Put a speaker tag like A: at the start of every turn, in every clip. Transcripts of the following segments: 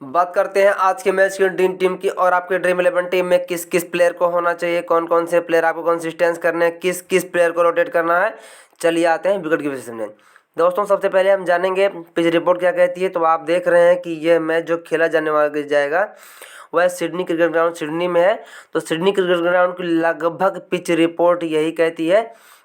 A: बात करते हैं आज के मैच की ड्रीम टीम की और आपके ड्रीम 11 टीम में किस किस प्लेयर को होना चाहिए, कौन कौन से प्लेयर आपको कंसिस्टेंस करने हैं, किस किस प्लेयर को रोटेट करना है। चलिए आते हैं विकेट कीपर सेशन में। दोस्तों सबसे पहले हम जानेंगे पिच रिपोर्ट क्या कहती है। तो आप देख रहे हैं कि यह मैच जो खेला जाने वाला जाएगा वह सिडनी क्रिकेट ग्राउंड सिडनी में है। तो सिडनी क्रिकेट ग्राउंड की लगभग पिच रिपोर्ट यही कहती है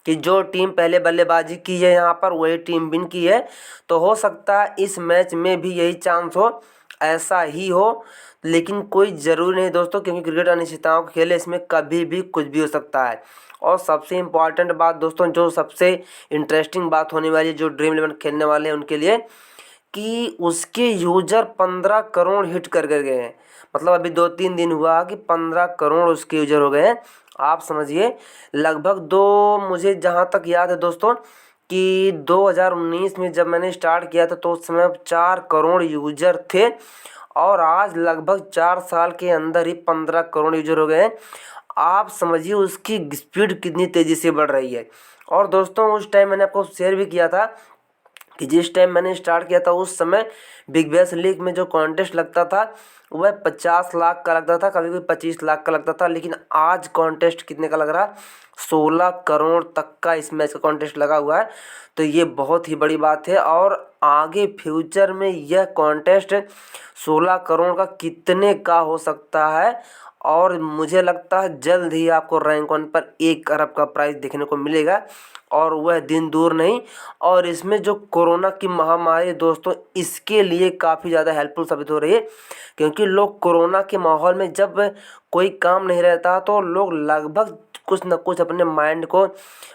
A: कि जो टीम पहले बल्लेबाजी की है यहाँ पर वही टीम विन की है। तो हो सकता है इस मैच में भी यही चांस हो, ऐसा ही हो, लेकिन कोई ज़रूरी नहीं दोस्तों, क्योंकि क्रिकेट अनिश्चितताओं का खेल है, इसमें कभी भी कुछ भी हो सकता है। और सबसे इम्पॉर्टेंट बात दोस्तों, जो सबसे इंटरेस्टिंग बात होने वाली है जो ड्रीम 11 खेलने वाले हैं उनके लिए, कि उसके यूजर 15 करोड़ हिट कर गए हैं। मतलब अभी 2-3 दिन हुआ कि 15 करोड़ उसके यूजर हो गए हैं। आप समझिए लगभग मुझे जहाँ तक याद है दोस्तों कि 2019 में जब मैंने स्टार्ट किया था तो उस समय 4 करोड़ यूजर थे और आज लगभग 4 साल के अंदर ही 15 करोड़ यूजर हो गए हैं। आप समझिए उसकी स्पीड कितनी तेज़ी से बढ़ रही है। और दोस्तों उस टाइम मैंने आपको शेयर भी किया था कि जिस टाइम मैंने स्टार्ट किया था उस समय बिग बैश लीग में जो कॉन्टेस्ट लगता था वह 50 लाख का लगता था, कभी कभी 25 लाख का लगता था, लेकिन आज कॉन्टेस्ट कितने का लग रहा है, 16 करोड़ तक का इस मैच का कॉन्टेस्ट लगा हुआ है। तो ये बहुत ही बड़ी बात है और आगे फ्यूचर में यह कॉन्टेस्ट 16 करोड़ का कितने का हो सकता है। और मुझे लगता है जल्द ही आपको रैंक 1 पर 1 अरब का प्राइस देखने को मिलेगा और वह दिन दूर नहीं। और इसमें जो कोरोना की महामारी दोस्तों इसके लिए काफ़ी ज़्यादा हेल्पफुल साबित हो रही है, क्योंकि लोग कोरोना के माहौल में जब कोई काम नहीं रहता तो लोग लगभग कुछ ना कुछ अपने माइंड को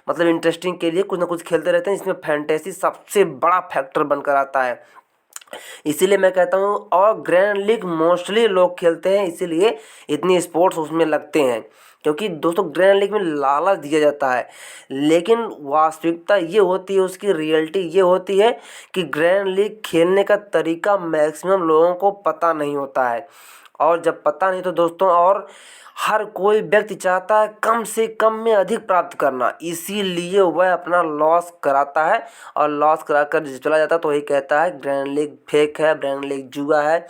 A: मतलब इंटरेस्टिंग के लिए कुछ ना कुछ खेलते रहते हैं। इसमें फैंटेसी सबसे बड़ा फैक्टर बनकर आता है। इसीलिए मैं कहता हूँ, और ग्रैंड लीग मोस्टली लोग खेलते हैं, इसीलिए इतनी स्पोर्ट्स उसमें लगते हैं, क्योंकि दोस्तों ग्रैंड लीग में लालच दिया जाता है, लेकिन वास्तविकता ये होती है, उसकी रियलिटी ये होती है कि ग्रैंड लीग खेलने का तरीका मैक्सिमम लोगों को पता नहीं होता है। और जब पता नहीं तो दोस्तों, और हर कोई व्यक्ति चाहता है कम से कम में अधिक प्राप्त करना, इसीलिए वह अपना लॉस कराता है और लॉस कराकर चला जाता है। तो वही कहता है ग्रैंड लीग फेक है, ग्रैंड लीग जुआ है,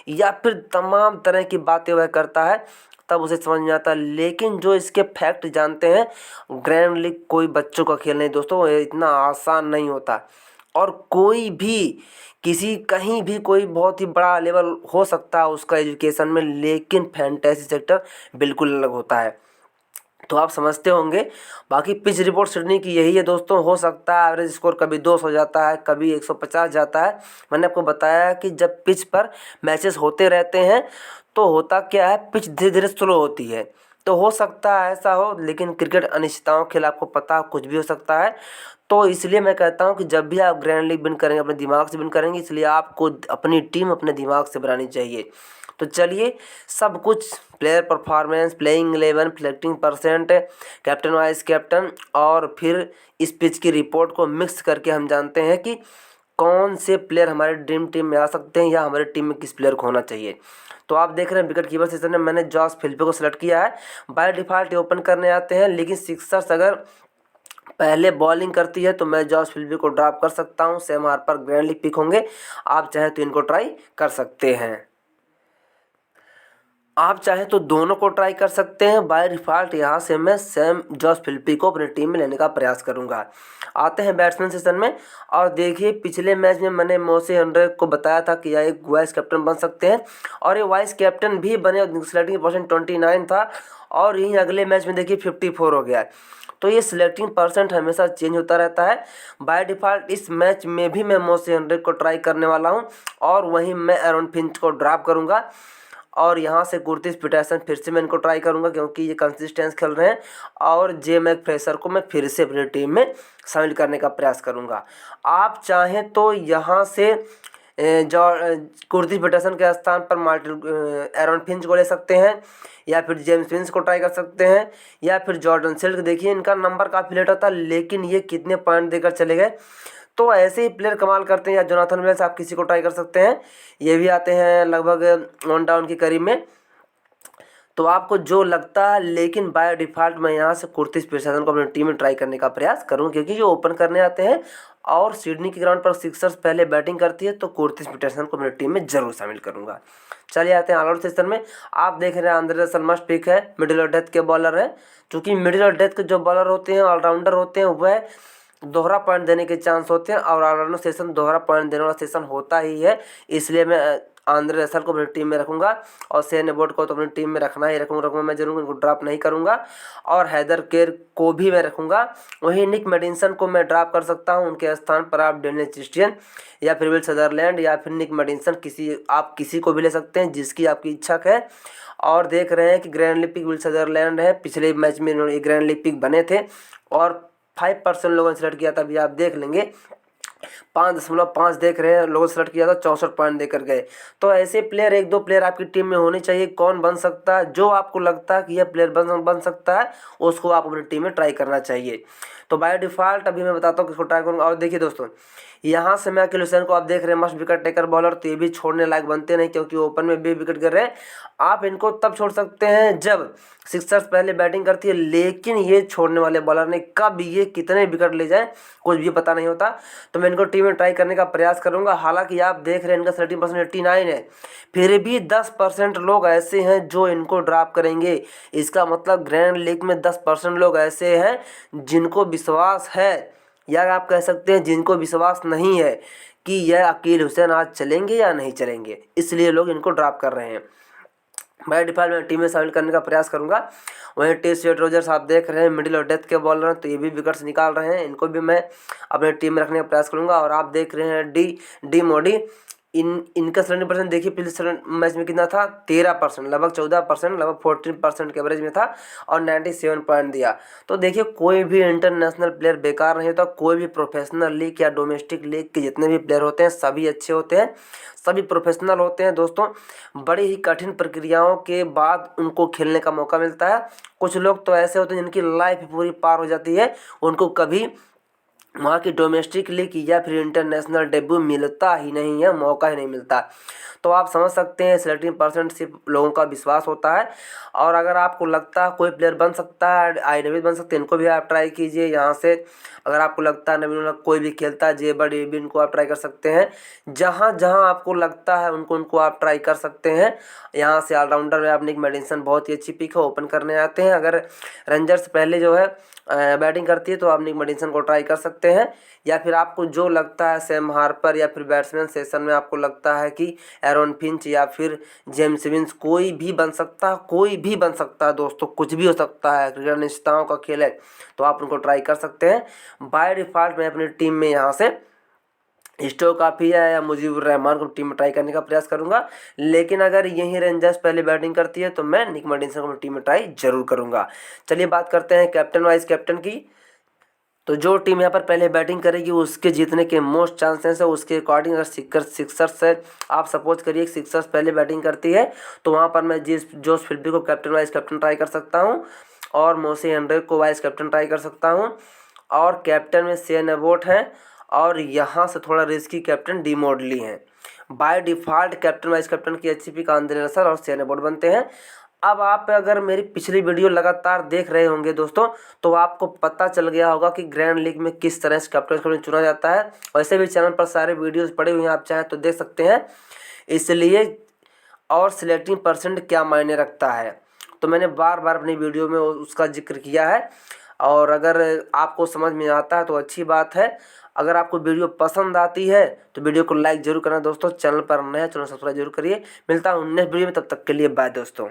A: या फिर तमाम तरह की बातें वह करता है, तब उसे समझ में आता है। लेकिन जो इसके फैक्ट जानते हैं, ग्रैंड लीग कोई बच्चों का खेल नहीं दोस्तों, ये इतना आसान नहीं होता। और कोई भी किसी कहीं भी कोई बहुत ही बड़ा लेवल हो सकता है उसका एजुकेशन में, लेकिन फैंटेसी सेक्टर बिल्कुल अलग होता है। तो आप समझते होंगे। बाकी पिच रिपोर्ट सिडनी की यही है दोस्तों, हो सकता है एवरेज स्कोर कभी 200 जाता है, कभी 150 जाता है। मैंने आपको बताया कि जब पिच पर मैचेस होते रहते हैं तो होता क्या है, पिच धीरे धीरे स्लो होती है। तो हो सकता है ऐसा हो, लेकिन क्रिकेट अनिश्चितताओं के खेल, आपको पता कुछ भी हो सकता है। तो इसलिए मैं कहता हूँ कि जब भी आप ग्रैंड लीग विन करेंगे अपने दिमाग से विन करेंगे, इसलिए आपको अपनी टीम अपने दिमाग से बनानी चाहिए। तो चलिए सब कुछ player performance, playing 11, selecting percent, captain vice captain और फिर इस पिच की रिपोर्ट को मिक्स करके हम जानते हैं कि कौन से प्लेयर हमारे ड्रीम टीम में आ सकते हैं या हमारे टीम में किस प्लेयर को होना चाहिए। तो आप देख रहे हैं विकेट कीपर सेशन में मैंने जॉस फिलिपे को सेलेक्ट किया है। बाय डिफ़ॉल्ट ओपन करने आते हैं, लेकिन सिक्सर्स अगर पहले बॉलिंग करती है तो मैं जॉस फिलिपे को ड्रॉप कर सकता हूं। Sam Harper grand league pick होंगे, आप चाहे तो इनको ट्राई कर सकते हैं। आप चाहें तो दोनों को ट्राई कर सकते हैं। बाय डिफ़ॉल्ट यहाँ से मैं सैम जॉस फिलिपे को अपनी टीम में लेने का प्रयास करूँगा। आते हैं बैट्समैन सेशन में, और देखिए पिछले मैच में मैंने मोसे हेनरी को बताया था कि यह एक वाइस कैप्टन बन सकते हैं, और ये वाइस कैप्टन भी बने। सिलेक्टिंग परसेंट 29 था और यहीं अगले मैच में देखिए 54 हो गया है। तो ये सिलेक्टिंग परसेंट हमेशा चेंज होता रहता है। बाय डिफ़ॉल्ट इस मैच में भी मैं मोसे हेनरी को ट्राई करने वाला हूँ, और वहीं मैं एरन फिंच को ड्रॉप करूँगा, और यहाँ से गुरतीस पीटरसन फिर से मैं इनको ट्राई करूँगा क्योंकि ये कंसिस्टेंस खेल रहे हैं, और जे मैक फ्रेशर को मैं फिर से अपनी टीम में शामिल करने का प्रयास करूँगा। आप चाहें तो यहाँ से जो गुरतीस पीटरसन के स्थान पर एरन फिंच को ले सकते हैं, या फिर जेम्स विंस को ट्राई कर सकते हैं, या फिर जॉर्डन सिल्क। देखिए इनका नंबर काफ़ी लेट था, लेकिन ये कितने पॉइंट देकर चले गए। तो ऐसे ही प्लेयर कमाल करते हैं। या जोनाथन विलियम्स आप किसी को ट्राई कर सकते हैं, ये भी आते हैं लगभग 1 डाउन के करीब में। तो आपको जो लगता है, लेकिन बाय डिफ़ॉल्ट मैं यहाँ से कुर्तिस पेशेंजर को अपनी टीम में ट्राई करने का प्रयास करूँ, क्योंकि जो ओपन करने आते हैं और सिडनी के ग्राउंड पर सिक्सर्स पहले बैटिंग करती है तो कुर्टिस पीटरसन को मेरी टीम में जरूर शामिल करूंगा। चलिए आते हैं ऑलआउट सेक्शन में। आप देख रहे हैं आंद्रे रसल मस्ट पिक है, मिडिल और डेथ के बॉलर है। चूँकि मिडिल और डेथ के जो बॉलर होते हैं ऑलराउंडर होते हैं, वह दोहरा पॉइंट देने के चांस होते हैं और ऑलराउंडर सेशन दोहरा पॉइंट देने वाला सेशन होता ही है। इसलिए मैं आंद्रे रसल को अपनी टीम में रखूंगा और शेन एबोट को तो अपनी टीम में रखना ही रखूंगा मैं जरूर, इनको ड्रॉप नहीं करूंगा। और हैदर केर को भी मैं रखूंगा। वहीं निक मेडिसन को मैं ड्रॉप कर सकता हूं, उनके स्थान पर आप डेनियल क्रिस्टियन या फिर विल सदरलैंड या फिर निक मेडिसन आप किसी को भी ले सकते हैं जिसकी आपकी इच्छा है। और देख रहे हैं कि grand league pick Will Sutherland है, पिछले मैच में इन्होंने ग्रैंड लीग पिक बने थे और 5% लोगों ने सेलेक्ट किया था। अभी आप देख लेंगे 5.5 देख रहे हैं लोगों ने सेलेक्ट किया था, 64 पॉइंट देकर गए। तो ऐसे प्लेयर 1-2 प्लेयर आपकी टीम में होने चाहिए। कौन बन सकता है, जो आपको लगता है कि यह प्लेयर बन सकता है उसको आप अपनी टीम में ट्राई करना चाहिए। तो बाय डिफ़ॉल्ट अभी मैं बताता हूँ किसको ट्राई करूँगा। और देखिए दोस्तों, यहाँ से मैं किलुसन को आप देख रहे हैं मस्ट विकेट टेकर बॉलर, तो ये भी छोड़ने लायक बनते नहीं क्योंकि ओपन में भी विकेट गिर रहे हैं। आप इनको तब छोड़ सकते हैं जब सिक्सर्स पहले बैटिंग करती है, लेकिन ये छोड़ने वाले बॉलर ने कब ये कितने विकेट ले जाए कुछ भी पता नहीं होता। तो मैं इनको टीम में ट्राई करने का प्रयास करूंगा। हालांकि आप देख रहे हैं इनका 13% 89 है, फिर भी 10% लोग ऐसे हैं जो इनको ड्रॉप करेंगे। इसका मतलब ग्रैंड लीग में 10% लोग ऐसे हैं जिनको विश्वास है, या आप कह सकते हैं जिनको विश्वास नहीं है कि यह अकील हुसैन आज चलेंगे या नहीं चलेंगे, इसलिए लोग इनको ड्रॉप कर रहे हैं। बाय डिफ़ॉल्ट मैं टीम में शामिल करने का प्रयास करूंगा। वहीं टी स्टेट रोजर्स आप देख रहे हैं मिडिल और डेथ के बॉलर हैं, तो ये भी विकेट्स निकाल रहे हैं, इनको भी मैं अपने टीम में रखने का प्रयास करूंगा। और आप देख रहे हैं डी मोडी, इनका 70% देखिए पिछले मैच में कितना था, 13%, लगभग 14%, लगभग 14% के एवरेज में था और 97 पॉइंट दिया। तो देखिए कोई भी इंटरनेशनल प्लेयर बेकार नहीं होता। कोई भी प्रोफेशनल लीग या डोमेस्टिक लीग के जितने भी प्लेयर होते हैं सभी अच्छे होते हैं, सभी प्रोफेशनल होते हैं दोस्तों। बड़ी ही कठिन प्रक्रियाओं के बाद उनको खेलने का मौका मिलता है। कुछ लोग तो ऐसे होते हैं जिनकी लाइफ पूरी पार हो जाती है, उनको कभी वहाँ की डोमेस्टिक लीग या फिर इंटरनेशनल डेब्यू मिलता ही नहीं है, मौका ही नहीं मिलता। तो आप समझ सकते हैं 17% सिर्फ लोगों का विश्वास होता है। और अगर आपको लगता है कोई प्लेयर बन सकता है, आई नवीद बन सकते हैं, इनको भी आप ट्राई कीजिए यहाँ से। अगर आपको लगता है नवीन कोई भी खेलता है, जेबर्ड ये भी इनको आप ट्राई कर सकते हैं। जहाँ जहाँ आपको लगता है उनको आप ट्राई कर सकते हैं। यहाँ से ऑलराउंडर में आप निक मेडिसन बहुत ही अच्छी पिक है, ओपन करने आते हैं। अगर रेंजर्स पहले जो है बैटिंग करती है तो आप निक मेडिसन को ट्राई कर सकते हैं। या फिर आपको जो लगता है सैम हार्पर या फिर बैट्समैन सेशन में आपको लगता है कि एरन फिंच या फिर जेम्स विंस कोई भी बन सकता है, कोई भी बन सकता है दोस्तों, कुछ भी हो सकता है, क्रिकेट निष्ठाओं का खेल है, तो आप उनको ट्राई कर सकते हैं। बाय डिफ़ॉल्ट मैं अपनी टीम में यहाँ से स्टोक काफिया या मुजीबुर रहमान को टीम में ट्राई करने का प्रयास करूंगा। लेकिन अगर यही रेंजर्स पहले बैटिंग करती है तो मैं निक मेडिसन को टीम में ट्राई जरूर करूंगा। चलिए बात करते हैं कैप्टन वाइस कैप्टन की। तो जो टीम यहाँ पर पहले बैटिंग करेगी उसके जीतने के मोस्ट चांसेस है, उसके अकॉर्डिंग अगर सिक्सर्स है, आप सपोज करिए सिक्सर्स पहले बैटिंग करती है तो वहाँ पर मैं जोस फिल्पी को कैप्टन वाइस कैप्टन ट्राई कर सकता हूँ और मोसी हेनरी को वाइस कैप्टन ट्राई कर सकता हूँ। और कैप्टन में शेन एबोट हैं और यहाँ से थोड़ा रिस्की कैप्टन डी मोडली हैं। By default captain vice captain की अच्छी पिक आंद्रे रसल और शेन एबोट बनते हैं। अब आप अगर मेरी पिछली वीडियो लगातार देख रहे होंगे दोस्तों तो आपको पता चल गया होगा कि ग्रैंड लीग में किस तरह से कैप्टन चुना जाता है। वैसे भी चैनल पर सारे वीडियोस पड़े हुए हैं, आप चाहें तो देख सकते हैं। इसलिए और सिलेक्टिंग परसेंट क्या मायने रखता है तो मैंने बार बार अपनी वीडियो में उसका जिक्र किया है। और अगर आपको समझ में आता है तो अच्छी बात है। अगर आपको वीडियो पसंद आती है तो वीडियो को लाइक जरूर करना दोस्तों। चैनल पर नए हैं चैनल सब्सक्राइब जरूर करिए। मिलता हूँ नेक्स्ट वीडियो में, तब तक के लिए बाय दोस्तों।